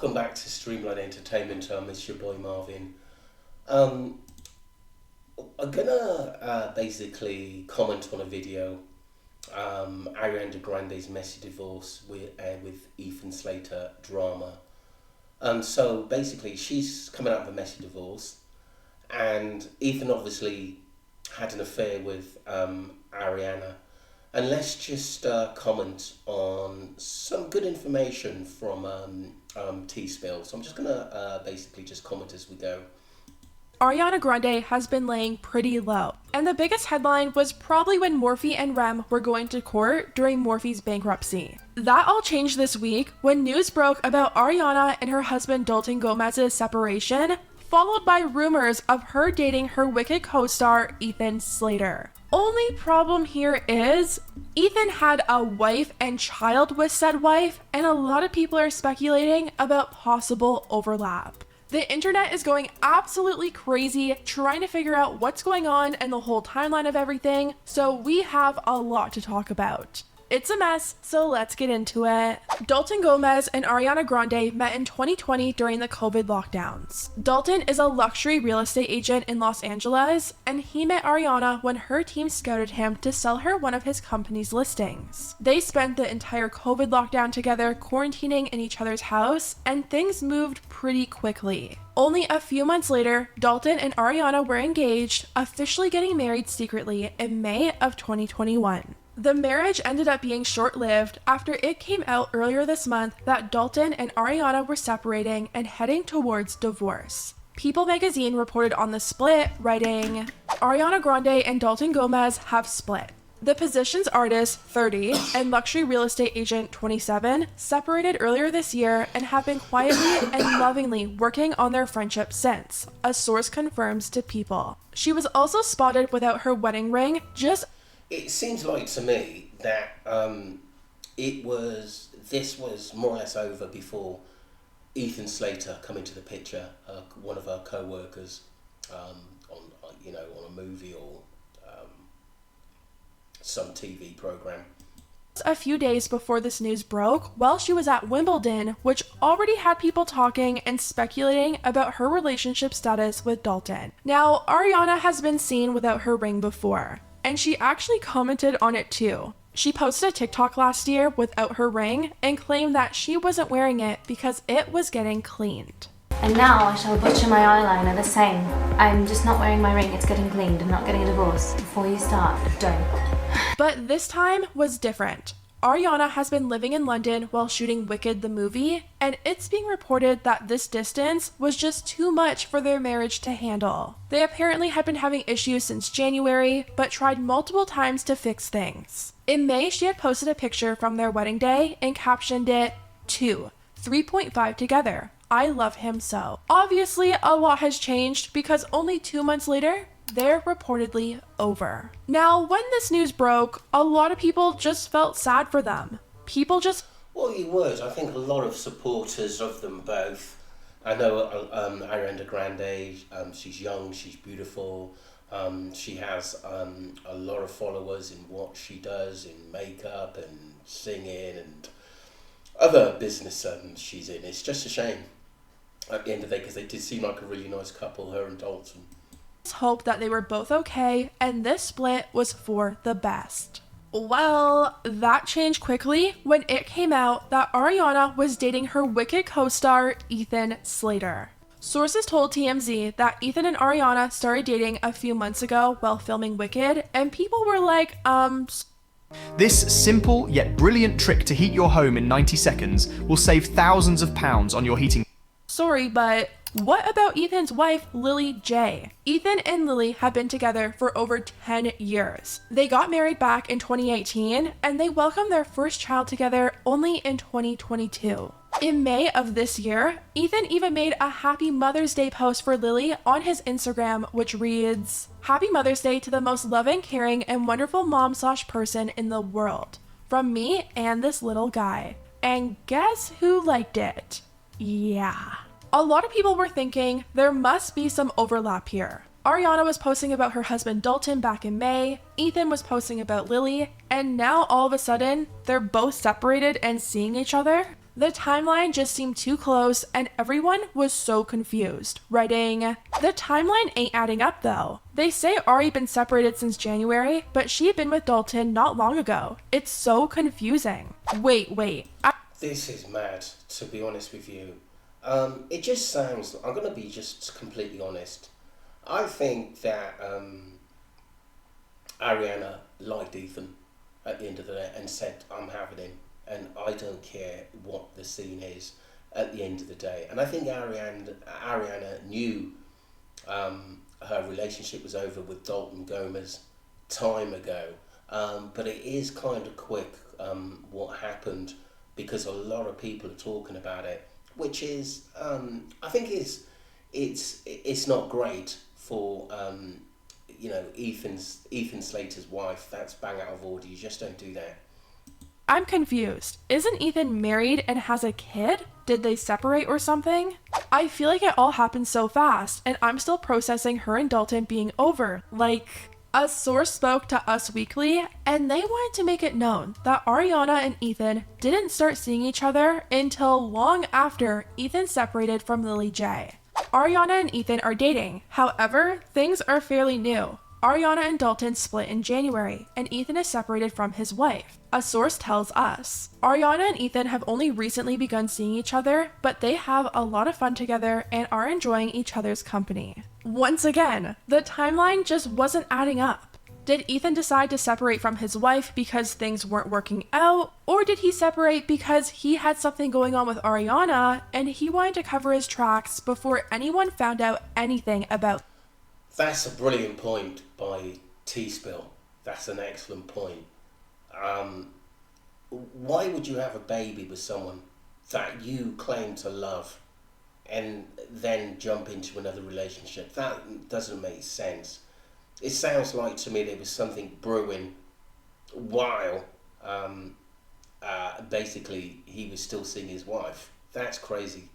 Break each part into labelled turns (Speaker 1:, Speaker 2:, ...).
Speaker 1: welcome back to Streamline Entertainment. It's your boy Marvin. I'm gonna basically comment on a video, Ariana Grande's messy divorce with Ethan Slater drama. So basically she's coming out of a messy divorce, and Ethan obviously had an affair with Ariana. And let's just comment on some good information from T-Spill. So I'm just going to basically just comment as we go.
Speaker 2: Ariana Grande has been laying pretty low, and the biggest headline was probably when Morphe and Rem were going to court during Morphe's bankruptcy. That all changed this week when news broke about Ariana and her husband Dalton Gomez's separation, followed by rumors of her dating her Wicked co-star Ethan Slater. Only problem here is, Ethan had a wife and child with said wife, and a lot of people are speculating about possible overlap. The internet is going absolutely crazy trying to figure out what's going on and the whole timeline of everything, so we have a lot to talk about. It's a mess, so let's get into it. Dalton Gomez and Ariana Grande met in 2020 during the COVID lockdowns. Dalton is a luxury real estate agent in Los Angeles, and he met Ariana when her team scouted him to sell her one of his company's listings. They spent the entire COVID lockdown together, quarantining in each other's house, and things moved pretty quickly. Only a few months later, Dalton and Ariana were engaged, officially getting married secretly in May of 2021. The marriage ended up being short-lived after it came out earlier this month that Dalton and Ariana were separating and heading towards divorce. People magazine reported on the split, writing, "Ariana Grande and Dalton Gomez have split. The Positions artist, 30, and luxury real estate agent, 27, separated earlier this year and have been quietly and lovingly working on their friendship since," a source confirms to People. She was also spotted without her wedding ring,
Speaker 1: It seems like to me that this was more or less over before Ethan Slater come into the picture, one of her co-workers on a movie or some TV program.
Speaker 2: A few days before this news broke, while she was at Wimbledon, which already had people talking and speculating about her relationship status with Dalton. Now, Ariana has been seen without her ring before, and she actually commented on it too. She posted a TikTok last year without her ring and claimed that she wasn't wearing it because it was getting cleaned.
Speaker 3: "And now I shall butcher my eyeliner the same. I'm just not wearing my ring, it's getting cleaned. I'm not getting a divorce. Before you start, don't."
Speaker 2: But this time was different. Ariana has been living in London while shooting Wicked the movie, and it's being reported that this distance was just too much for their marriage to handle. They apparently had been having issues since January, but tried multiple times to fix things. In May, she had posted a picture from their wedding day and captioned it, 3.5 together. I love him so. Obviously, a lot has changed because only 2 months later, they're reportedly over. Now, when this news broke, a lot of people just felt sad for them.
Speaker 1: Well, you would. I think a lot of supporters of them both. I know Ariana Grande, she's young, she's beautiful. She has a lot of followers in what she does in makeup and singing and other business she's in. It's just a shame at the end of the day because they did seem like a really nice couple, her and Dalton.
Speaker 2: Hope that they were both okay, and this split was for the best. Well, that changed quickly when it came out that Ariana was dating her Wicked co-star Ethan Slater. Sources told TMZ that Ethan and Ariana started dating a few months ago while filming Wicked, and people were like,
Speaker 4: This simple yet brilliant trick to heat your home in 90 seconds will save thousands of pounds on your heating.
Speaker 2: Sorry, but what about Ethan's wife, Lilly J? Ethan and Lilly have been together for over 10 years. They got married back in 2018, and they welcomed their first child together only in 2022. In May of this year, Ethan even made a Happy Mother's Day post for Lilly on his Instagram, which reads, "Happy Mother's Day to the most loving, caring, and wonderful mom/person in the world. From me and this little guy." And guess who liked it? Yeah. A lot of people were thinking there must be some overlap here. Ariana was posting about her husband Dalton back in May, Ethan was posting about Lilly, and now all of a sudden, they're both separated and seeing each other? The timeline just seemed too close and everyone was so confused, writing, "The timeline ain't adding up though. They say Ari been separated since January, but she had been with Dalton not long ago. It's so confusing. Wait.
Speaker 1: This is mad, to be honest with you. It just sounds, I'm going to be just completely honest. I think that Ariana liked Ethan at the end of the day and said, I'm having him and I don't care what the scene is at the end of the day. And I think Ariana knew her relationship was over with Dalton Gomez time ago. But it is kind of quick what happened, because a lot of people are talking about it, which is I think it's not great for Ethan Slater's wife. That's bang out of order. You just don't do that.
Speaker 2: I'm confused. Isn't Ethan married and has a kid? Did they separate or something? I feel like it all happened so fast, and I'm still processing her and Dalton being over. Like, a source spoke to Us Weekly, and they wanted to make it known that Ariana and Ethan didn't start seeing each other until long after Ethan separated from Lily J. Ariana and Ethan are dating. However, things are fairly new. Ariana and Dalton split in January, and Ethan is separated from his wife. A source tells us Ariana and Ethan have only recently begun seeing each other, but they have a lot of fun together and are enjoying each other's company. Once again, the timeline just wasn't adding up. Did Ethan decide to separate from his wife because things weren't working out? Or did he separate because he had something going on with Ariana and he wanted to cover his tracks before anyone found out anything about?
Speaker 1: That's a brilliant point by T-Spill. That's an excellent point. Why would you have a baby with someone that you claim to love and then jump into another relationship? That doesn't make sense. It sounds like to me there was something brewing while basically he was still seeing his wife. That's crazy.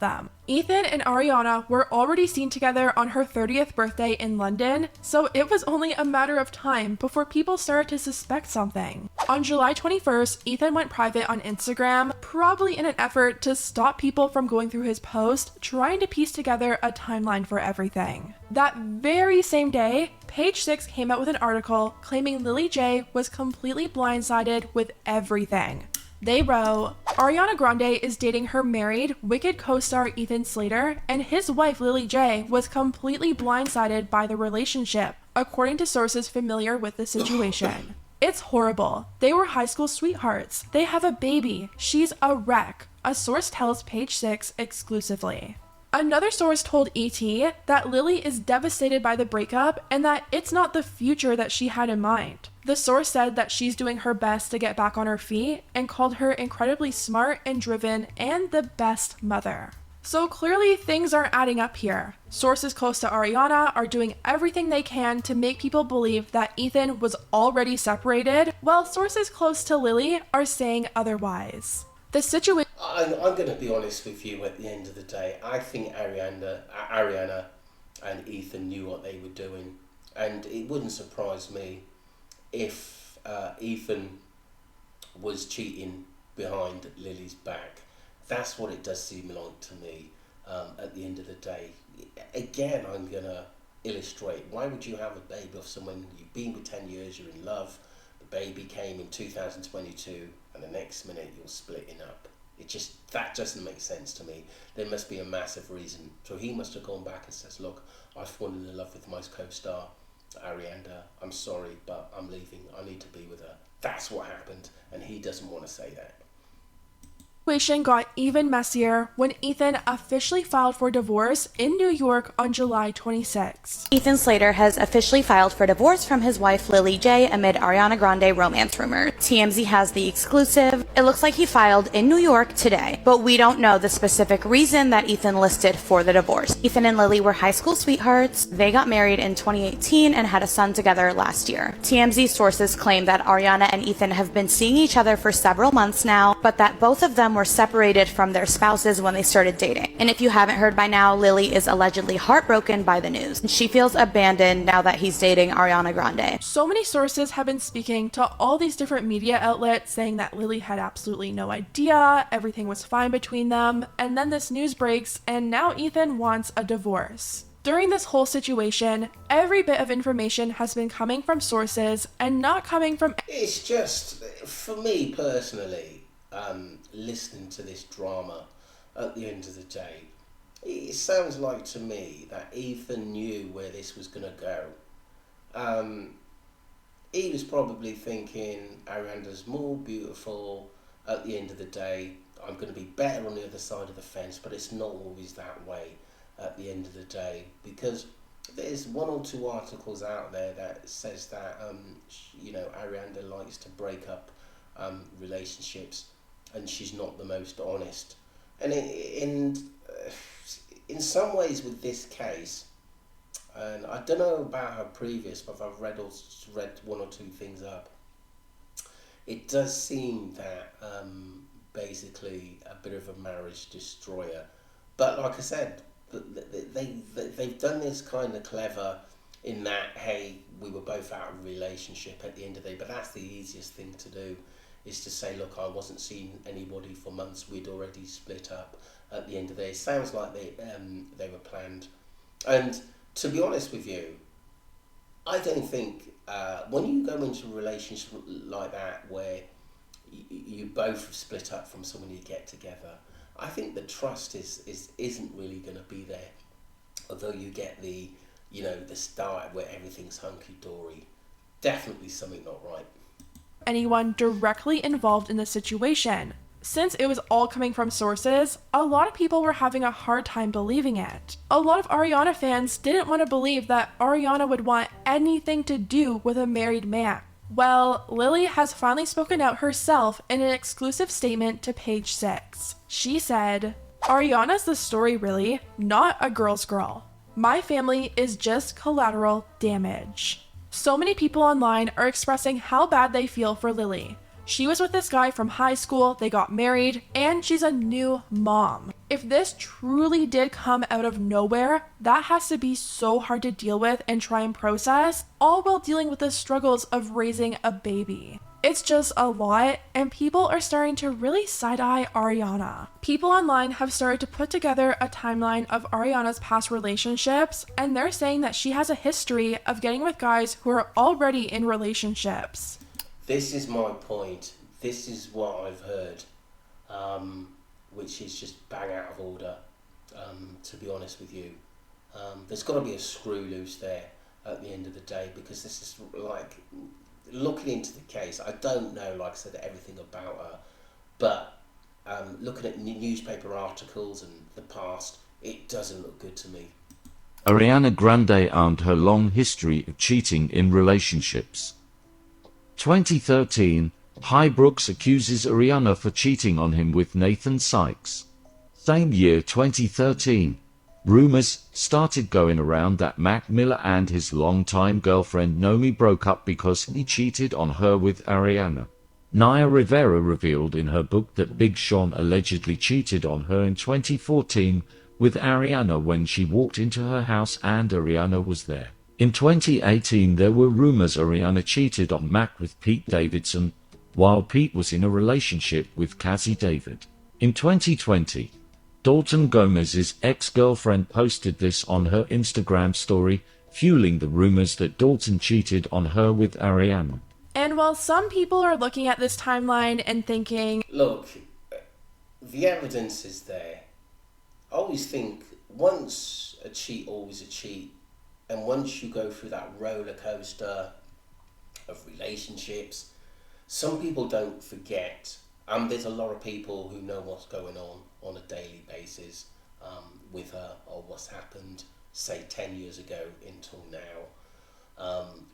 Speaker 2: Them. Ethan and Ariana were already seen together on her 30th birthday in London, so it was only a matter of time before people started to suspect something. On July 21st, Ethan went private on Instagram, probably in an effort to stop people from going through his post, trying to piece together a timeline for everything. That very same day, Page 6 came out with an article claiming Lily J was completely blindsided with everything. They wrote, Ariana Grande is dating her married, Wicked co-star Ethan Slater, and his wife Lily J was completely blindsided by the relationship, according to sources familiar with the situation. It's horrible. They were high school sweethearts. They have a baby. She's a wreck, a source tells Page 6 exclusively. Another source told ET that Lily is devastated by the breakup and that it's not the future that she had in mind. The source said that she's doing her best to get back on her feet and called her incredibly smart and driven and the best mother. So clearly things aren't adding up here. Sources close to Ariana are doing everything they can to make people believe that Ethan was already separated, while sources close to Lily are saying otherwise. The situation...
Speaker 1: I'm going to be honest with you at the end of the day. I think Ariana and Ethan knew what they were doing. And it wouldn't surprise me if Ethan was cheating behind Lily's back. That's what it does seem like to me at the end of the day. Again, I'm going to illustrate. Why would you have a baby off someone you've been with 10 years, you're in love, the baby came in 2022, and the next minute you're splitting up? That doesn't make sense to me. There must be a massive reason. So he must have gone back and says, look, I've fallen in love with my co-star, Ariana. I'm sorry, but I'm leaving. I need to be with her. That's what happened, and he doesn't want to say that.
Speaker 2: Situation got even messier when Ethan officially filed for divorce in New York on July 26.
Speaker 5: Ethan Slater has officially filed for divorce from his wife Lily J amid Ariana Grande romance rumors. TMZ has the exclusive. It looks like he filed in New York today, but we don't know the specific reason that Ethan listed for the divorce. Ethan and Lily were high school sweethearts. They got married in 2018 and had a son together last year. TMZ sources claim that Ariana and Ethan have been seeing each other for several months now, but that both of them them were separated from their spouses when they started dating. And if you haven't heard by now, Lily is allegedly heartbroken by the news. She feels abandoned now that he's dating Ariana Grande.
Speaker 2: So many sources have been speaking to all these different media outlets saying that Lily had absolutely no idea, everything was fine between them, and then this news breaks and now Ethan wants a divorce. During this whole situation, every bit of information has been coming from sources and not coming from...
Speaker 1: It's just, for me personally, listening to this drama at the end of the day, it sounds like to me that Ethan knew where this was going to go. He was probably thinking, Ariana's more beautiful at the end of the day, I'm going to be better on the other side of the fence, but it's not always that way at the end of the day, because there's one or two articles out there that says that Ariana likes to break up relationships and she's not the most honest, and in some ways with this case, and I don't know about her previous, but I've read one or two things up, it does seem that basically a bit of a marriage destroyer. But like I said, they've done this kind of clever in that, hey, we were both out of a relationship at the end of the day, but that's the easiest thing to do, is to say, look, I wasn't seeing anybody for months, we'd already split up at the end of the day. It sounds like they were planned. And to be honest with you, I don't think when you go into a relationship like that where you both have split up from someone you get together, I think the trust isn't really going to be there. Although you get the start where everything's hunky-dory, definitely something not right.
Speaker 2: Anyone directly involved in the situation. Since it was all coming from sources, a lot of people were having a hard time believing it. A lot of Ariana fans didn't want to believe that Ariana would want anything to do with a married man. Well, Lily has finally spoken out herself in an exclusive statement to Page 6. She said, "Ariana's the story really, not a girl's girl. My family is just collateral damage." So many people online are expressing how bad they feel for Lily. She was with this guy from high school, they got married, and she's a new mom. If this truly did come out of nowhere, that has to be so hard to deal with and try and process, all while dealing with the struggles of raising a baby. It's just a lot, and people are starting to really side-eye Ariana. People online have started to put together a timeline of Ariana's past relationships, and they're saying that she has a history of getting with guys who are already in relationships.
Speaker 1: This is my point. This is what I've heard, which is just bang out of order, to be honest with you. There's got to be a screw loose there at the end of the day, because this is like, looking into the case, I don't know, like I said, everything about her, but looking at newspaper articles and the past, it doesn't look good to me.
Speaker 6: Ariana Grande owned her long history of cheating in relationships. 2013, Hy Brooks accuses Ariana for cheating on him with Nathan Sykes. Same year 2013, rumors started going around that Mac Miller and his longtime girlfriend Nomi broke up because he cheated on her with Ariana. Naya Rivera revealed in her book that Big Sean allegedly cheated on her in 2014 with Ariana when she walked into her house and Ariana was there. In 2018 there were rumors Ariana cheated on Mac with Pete Davidson, while Pete was in a relationship with Cassie David. In 2020, Dalton Gomez's ex-girlfriend posted this on her Instagram story, fueling the rumors that Dalton cheated on her with Ariana.
Speaker 2: And while some people are looking at this timeline and thinking,
Speaker 1: look, the evidence is there. I always think once a cheat, always a cheat. And once you go through that roller coaster of relationships, some people don't forget. There's a lot of people who know what's going on a daily basis with her, or what's happened, say 10 years ago until now,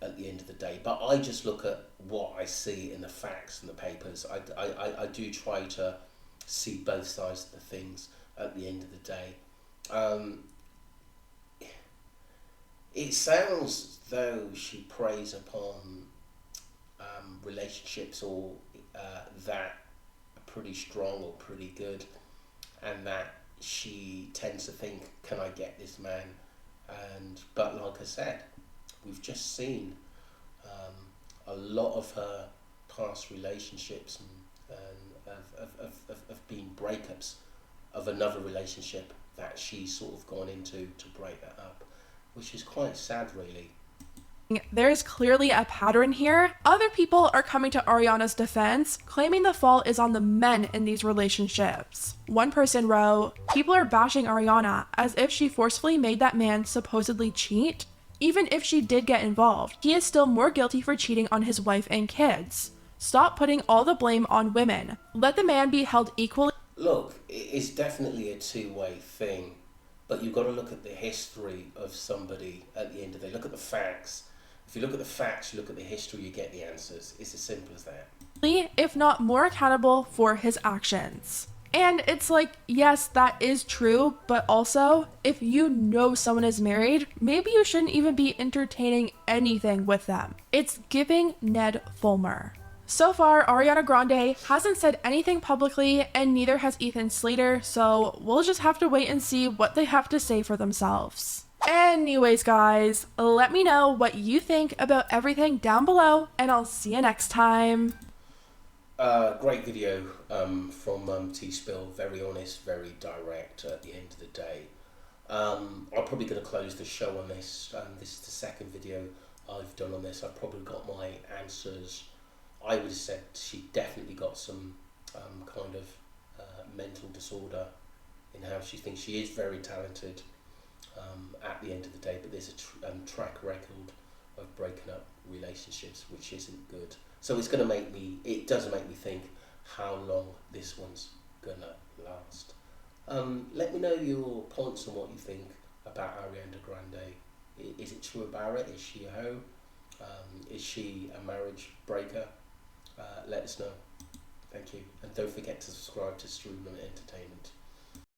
Speaker 1: at the end of the day. But I just look at what I see in the facts and the papers. I do try to see both sides of the things at the end of the day. It sounds though she preys upon relationships, or that pretty strong or pretty good, and that she tends to think, can I get this man? But like I said, we've just seen a lot of her past relationships and have been breakups of another relationship that she's sort of gone into to break that up, which is quite sad, really.
Speaker 2: There's clearly a pattern here. Other people are coming to Ariana's defense, claiming the fault is on the men in these relationships. One person wrote, "People are bashing Ariana as if she forcefully made that man supposedly cheat. Even if she did get involved, he is still more guilty for cheating on his wife and kids. Stop putting all the blame on women. Let the man be held equally."
Speaker 1: Look, it's definitely a two-way thing, but you've got to look at the history of somebody at the end of the day. Look at the facts. If you look at the facts, you look at the history, you get the answers. It's as simple as that.
Speaker 2: If not more accountable for his actions. And it's like, yes, that is true, but also, if you know someone is married, maybe you shouldn't even be entertaining anything with them. It's giving Ned Fulmer. So far, Ariana Grande hasn't said anything publicly, and neither has Ethan Slater, so we'll just have to wait and see what they have to say for themselves. Anyways, guys, let me know what you think about everything down below, and I'll see you next time.
Speaker 1: Great video from T-Spill. Very honest, very direct at the end of the day. I'm probably going to close the show on this. This is the second video I've done on this. I've probably got my answers. I would have said she definitely got some kind of mental disorder in how she thinks. She is very talented at the end of the day, but there's a track record of breaking up relationships, which isn't good. So it's going to make me, it does make me think how long this one's going to last. Let me know your points on what you think about Ariana Grande. Is it true about it? Is she a hoe? Is she a marriage breaker? Let us know. Thank you. And don't forget to subscribe to Streamline Entertainment.